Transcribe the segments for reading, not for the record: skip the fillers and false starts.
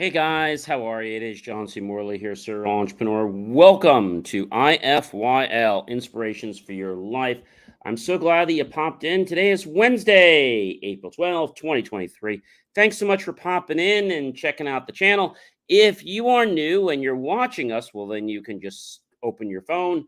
Hey guys, how are you? It is John C. Morley here, Sir Entrepreneur. Welcome to IFYL, Inspirations for Your Life. I'm so glad that you popped in. Today is Wednesday, April 12th, 2023. Thanks so much for popping in and checking out the channel. If you are new and you're watching us, well, then you can just open your phone,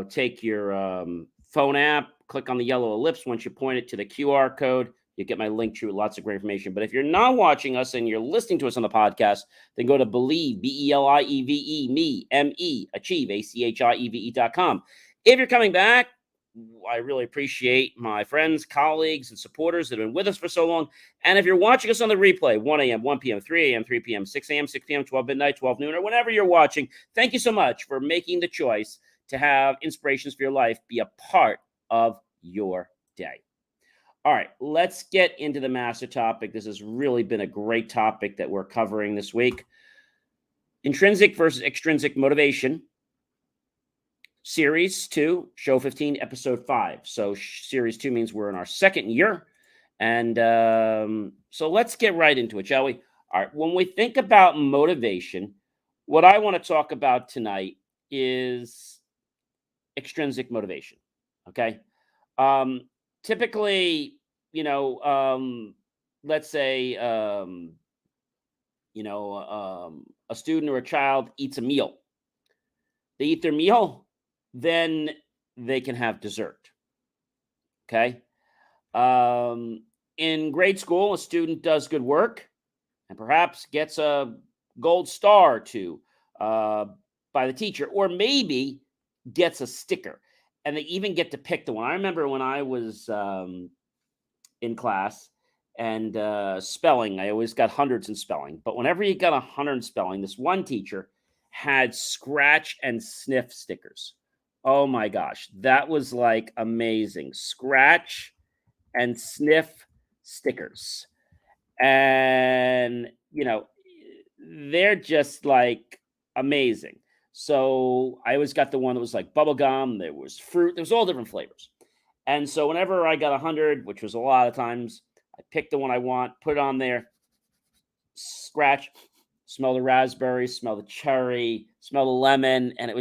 take your phone app, click on the yellow ellipse. Once you point it to the QR code, you get my link to lots of great information. But if you're not watching us and you're listening to us on the podcast, then go to Believe, Believe, me, M-E, Achieve, ACHIEVE.com. If you're coming back, I really appreciate my friends, colleagues, and supporters that have been with us for so long. And if you're watching us on the replay, 1 a.m., 1 p.m., 3 a.m., 3 p.m., 6 a.m., 6 p.m., 12 midnight, 12 noon, or whenever you're watching, thank you so much for making the choice to have Inspirations for Your Life be a part of your day. All right, let's get into the master topic. This has really been a great topic that we're covering this week. Intrinsic versus extrinsic motivation. Series 2, Show 15, Episode 5. So Series 2 means we're in our second year. And so let's get right into it, shall we? All right, when we think about motivation, what I want to talk about tonight is extrinsic motivation, okay? Typically, let's say, a student or a child eats a meal. They eat their meal, then they can have dessert, okay? In grade school, a student does good work and perhaps gets a gold star or two by the teacher, or maybe gets a sticker. And they even get to pick the one. I remember when I was in class and spelling, I always got hundreds in spelling. But whenever you got 100 in spelling, this one teacher had scratch and sniff stickers. Oh my gosh, that was like amazing. Scratch and sniff stickers. And, they're just like amazing. So I always got the one that was like bubble gum. There was fruit. There was all different flavors. And so whenever I got 100, which was a lot of times, I picked the one I want, put it on there, scratch, smell the raspberry, smell the cherry, smell the lemon. And it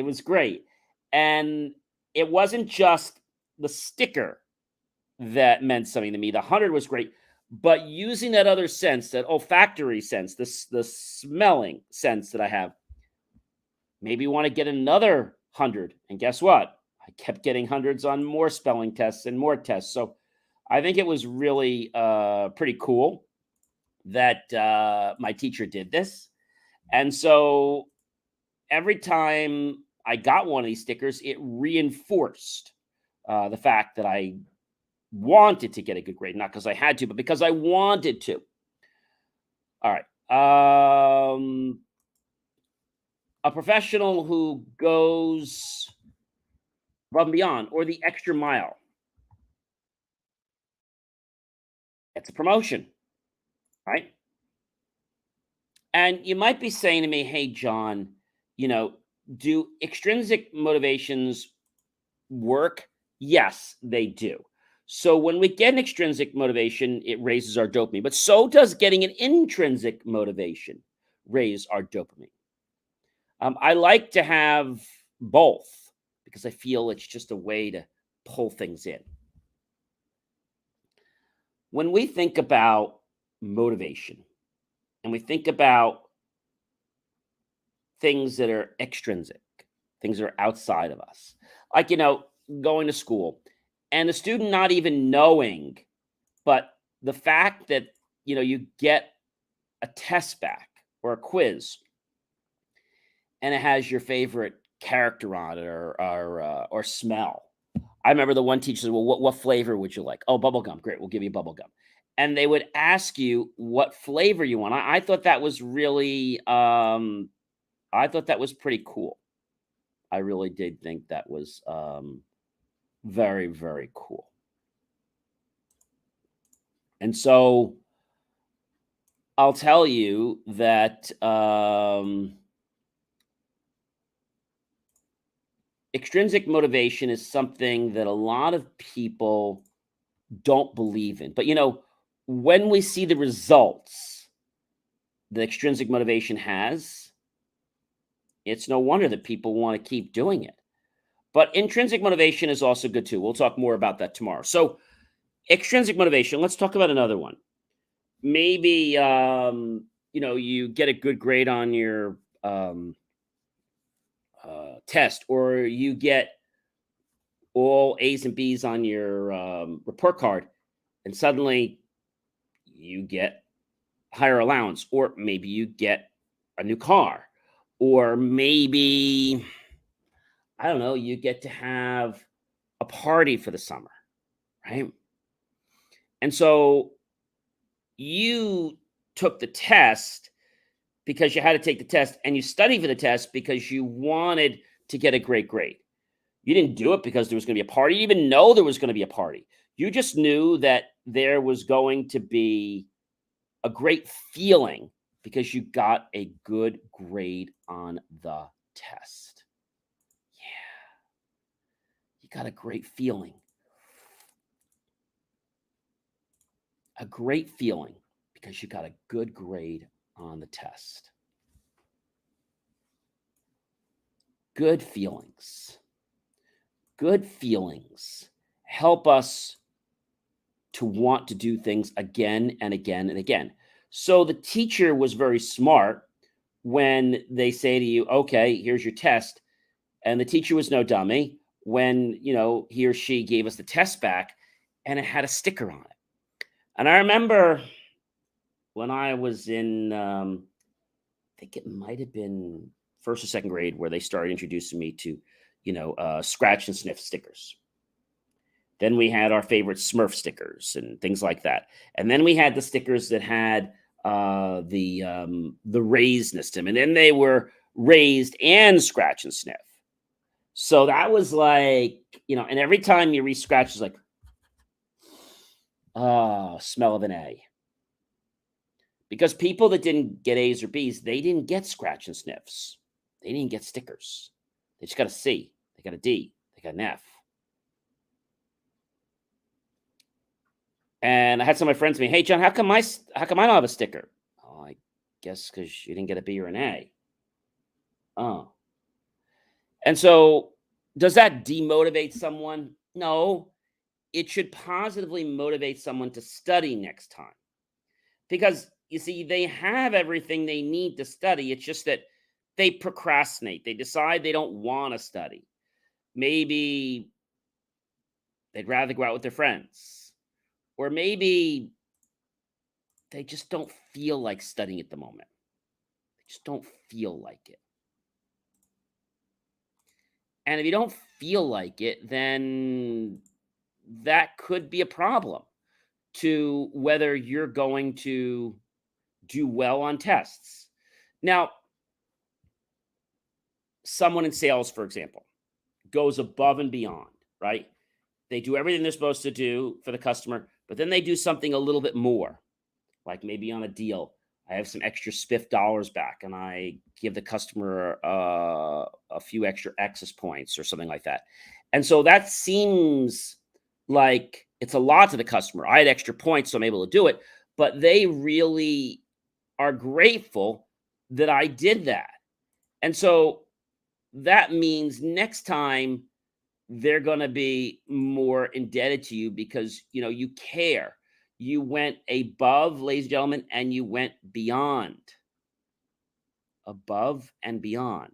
was great. And it wasn't just the sticker that meant something to me. The 100 was great. But using that other sense, that olfactory sense, the smelling sense that I have, maybe you want to get another 100. And guess what? I kept getting hundreds on more spelling tests and more tests. So I think it was really pretty cool that my teacher did this. And so every time I got one of these stickers, it reinforced the fact that I wanted to get a good grade, not because I had to, but because I wanted to. All right. A professional who goes above and beyond or the extra mile gets a promotion, right? And you might be saying to me, hey, John, do extrinsic motivations work? Yes, they do. So when we get an extrinsic motivation, it raises our dopamine, but so does getting an intrinsic motivation raise our dopamine. I like to have both because I feel it's just a way to pull things in. When we think about motivation and we think about things that are extrinsic, things that are outside of us, like, going to school and the student not even knowing, but the fact that, you get a test back or a quiz and it has your favorite character on it or smell. I remember the one teacher said, well, what flavor would you like? Oh, bubble gum. Great. We'll give you bubble gum. And they would ask you what flavor you want. I thought that was really, I thought that was pretty cool. I really did think that was very, very cool. And so I'll tell you that extrinsic motivation is something that a lot of people don't believe in. But, when we see the results, the extrinsic motivation has, it's no wonder that people want to keep doing it. But intrinsic motivation is also good too. We'll talk more about that tomorrow. So, extrinsic motivation, let's talk about another one. Maybe you get a good grade on your test, or you get all A's and B's on your report card, and suddenly you get higher allowance, or maybe you get a new car, or maybe, I don't know, you get to have a party for the summer, right? And so you took the test because you had to take the test, and you studied for the test because you wanted to get a great grade. You didn't do it because there was going to be a party. You didn't even know there was going to be a party. You just knew that there was going to be a great feeling because you got a good grade on the test. Yeah. You got a great feeling. A great feeling because you got a good grade on the test. Good feelings. Good feelings help us to want to do things again and again and again. So the teacher was very smart when they say to you, okay, here's your test. And the teacher was no dummy when, he or she gave us the test back and it had a sticker on it. And I remember when I was in, I think it might have been first or second grade, where they started introducing me to, scratch and sniff stickers. Then we had our favorite Smurf stickers and things like that. And then we had the stickers that had the raised system, and then they were raised and scratch and sniff. So that was like, and every time you re-scratch, it's like, smell of an A. Because people that didn't get A's or B's, they didn't get scratch and sniffs. They didn't get stickers. They just got a C. They got a D. They got an F. And I had some of my friends say, "Hey, John, how come I don't have a sticker?" Oh, I guess because you didn't get a B or an A. Oh. And so does that demotivate someone? No. It should positively motivate someone to study next time. Because, you see, they have everything they need to study. It's just that they procrastinate. They decide they don't want to study. Maybe they'd rather go out with their friends. Or maybe they just don't feel like studying at the moment. They just don't feel like it. And if you don't feel like it, then that could be a problem to whether you're going to do well on tests. Now, someone in sales, for example, goes above and beyond, right? They do everything they're supposed to do for the customer, but then they do something a little bit more, like maybe on a deal. I have some extra spiff dollars back, and I give the customer a few extra access points or something like that. And so that seems like it's a lot to the customer. I had extra points, so I'm able to do it, but they really are grateful that I did that. And so that means next time they're going to be more indebted to you because, you care. You went above, ladies and gentlemen, and you went beyond. Above and beyond.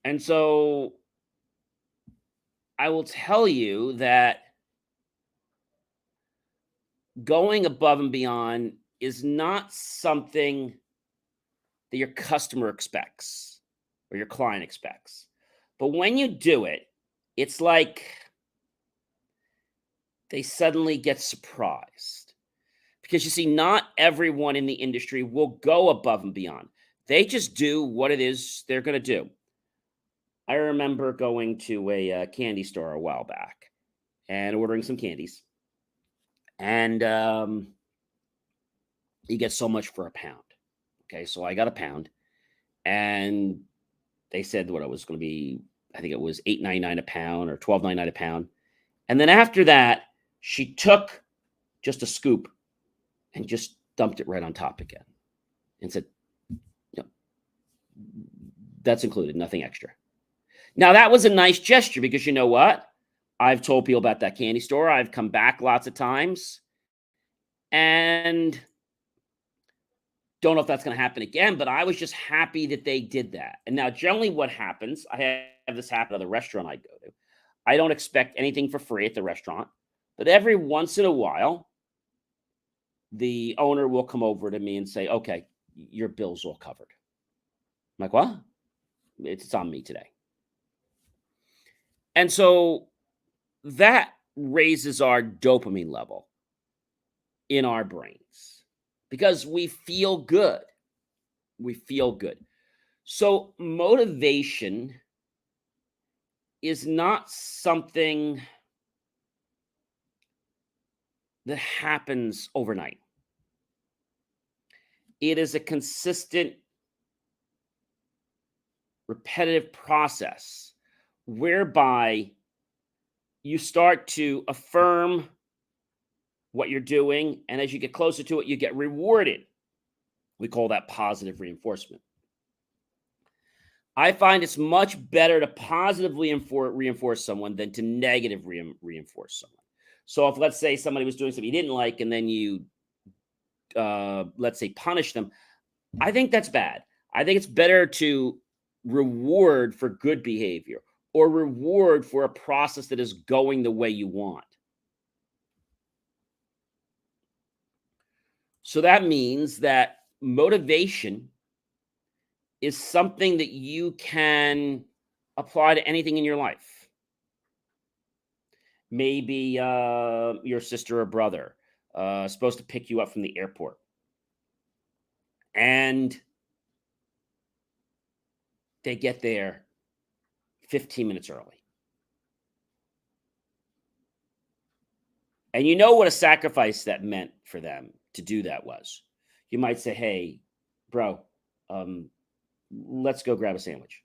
And so I will tell you that going above and beyond is not something that your customer expects or your client expects. But when you do it, it's like they suddenly get surprised. Because you see, not everyone in the industry will go above and beyond. They just do what it is they're going to do. I remember going to a candy store a while back and ordering some candies. And you get so much for a pound. Okay, so I got a pound. And they said what it was going to be. I think it was $8.99 a pound or $12.99 a pound. And then after that, she took just a scoop, and just dumped it right on top again and said, that's included, nothing extra. Now, that was a nice gesture because you know what? I've told people about that candy store. I've come back lots of times and don't know if that's going to happen again, but I was just happy that they did that. And now, generally, what happens, I have this happen at the restaurant I go to. I don't expect anything for free at the restaurant, but every once in a while, the owner will come over to me and say, okay, your bill's all covered. I'm like, what? It's on me today. And so that raises our dopamine level in our brains because we feel good. We feel good. So motivation is not something that happens overnight. It is a consistent, repetitive process whereby you start to affirm what you're doing, and as you get closer to it, you get rewarded. We call that positive reinforcement. I find it's much better to positively reinforce someone than to negative reinforce someone. So if, let's say, somebody was doing something you didn't like, and then you, let's say, punish them, I think that's bad. I think it's better to reward for good behavior or reward for a process that is going the way you want. So that means that motivation is something that you can apply to anything in your life. Maybe your sister or brother supposed to pick you up from the airport, and they get there 15 minutes early. And you know what a sacrifice that meant for them to do that was. You might say, hey, bro, let's go grab a sandwich.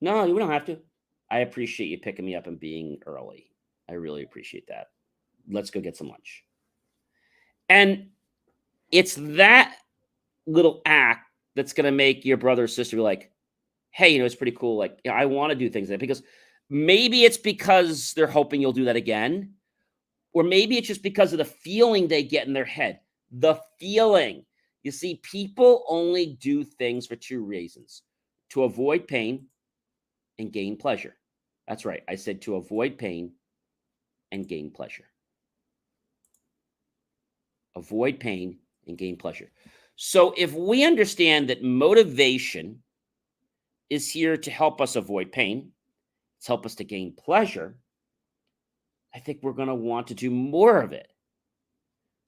No, we don't have to. I appreciate you picking me up and being early. I really appreciate that. Let's go get some lunch. And it's that little act that's going to make your brother or sister be like, hey, it's pretty cool. Like, I want to do things like that, because maybe it's because they're hoping you'll do that again. Or maybe it's just because of the feeling they get in their head. The feeling. You see, people only do things for two reasons: to avoid pain and gain pleasure. That's right. I said to avoid pain and gain pleasure. Avoid pain and gain pleasure. So if we understand that motivation is here to help us avoid pain, to help us to gain pleasure, I think we're going to want to do more of it,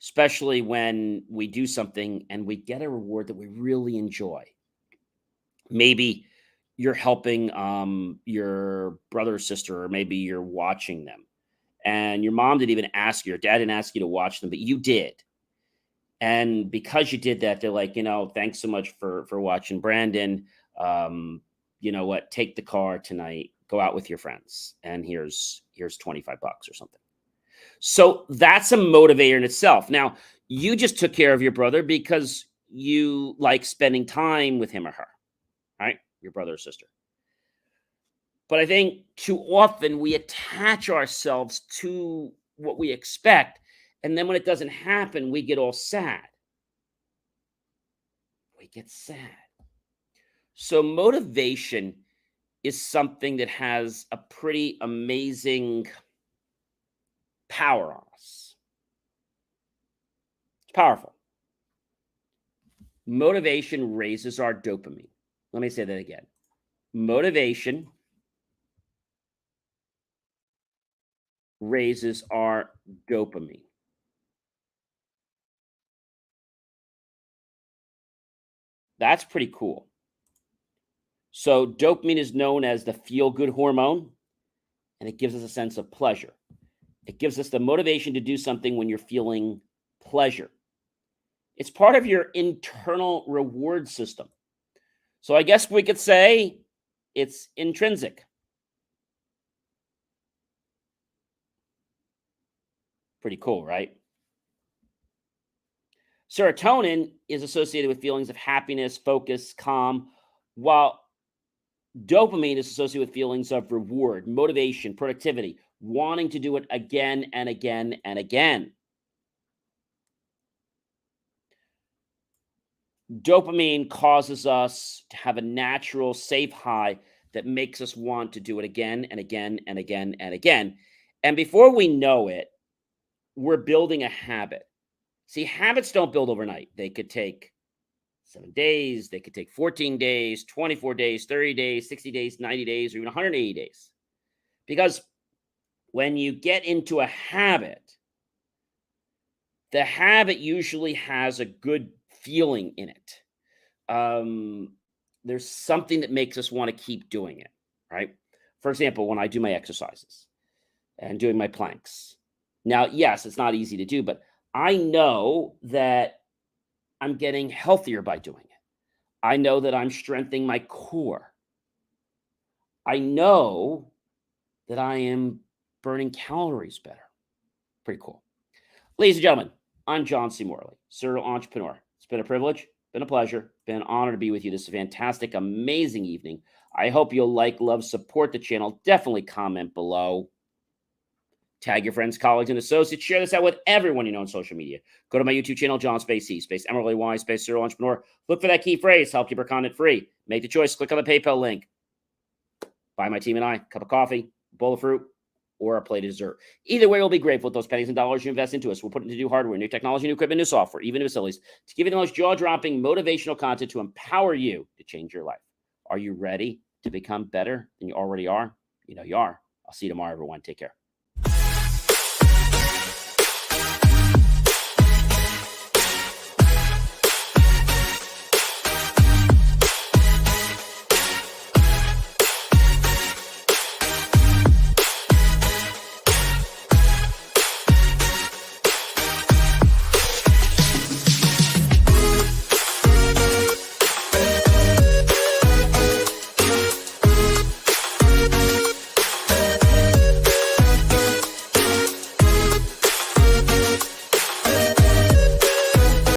especially when we do something and we get a reward that we really enjoy. Maybe you're helping your brother or sister, or maybe you're watching them, and your mom didn't even ask you, or dad didn't ask you to watch them, but you did. And because you did that, they're like, thanks so much for watching Brandon. You know what? Take the car tonight, go out with your friends, and here's $25 or something. So that's a motivator in itself. Now, you just took care of your brother because you like spending time with him or her, right? Your brother or sister. But I think too often we attach ourselves to what we expect, and then when it doesn't happen, we get all sad. We get sad. So motivation is something that has a pretty amazing power on us. It's powerful. Motivation raises our dopamine. Let me say that again. Motivation raises our dopamine. That's pretty cool. So dopamine is known as the feel-good hormone, and it gives us a sense of pleasure. It gives us the motivation to do something when you're feeling pleasure. It's part of your internal reward system. So I guess we could say it's intrinsic. Pretty cool, right? Serotonin is associated with feelings of happiness, focus, calm, while dopamine is associated with feelings of reward, motivation, productivity, wanting to do it again and again and again. Dopamine causes us to have a natural, safe high that makes us want to do it again and again and again and again. And before we know it, we're building a habit. See, habits don't build overnight. They could take 7 days, they could take 14 days, 24 days, 30 days, 60 days, 90 days, or even 180 days. Because when you get into a habit, the habit usually has a good feeling in it. There's something that makes us want to keep doing it, right? For example, when I do my exercises and doing my planks. Now, yes, it's not easy to do, but I know that I'm getting healthier by doing it. I know that I'm strengthening my core. I know that I am burning calories better. Pretty cool. Ladies and gentlemen, I'm John C. Morley, serial entrepreneur. It's been a privilege, been a pleasure, been an honor to be with you this fantastic, amazing evening. I hope you'll like, love, support the channel. Definitely comment below. Tag your friends, colleagues, and associates. Share this out with everyone you know on social media. Go to my YouTube channel, John Space C, Space Emerald Y, Space Serial Entrepreneur. Look for that key phrase, help keep our content free. Make the choice, click on the PayPal link. Buy my team and I a cup of coffee, a bowl of fruit, or a plate of dessert. Either way, we'll be grateful with those pennies and dollars you invest into us. We'll put into new hardware, new technology, new equipment, new software, even new facilities to give you the most jaw-dropping motivational content to empower you to change your life. Are you ready to become better than you already are? You know you are. I'll see you tomorrow, everyone. Take care.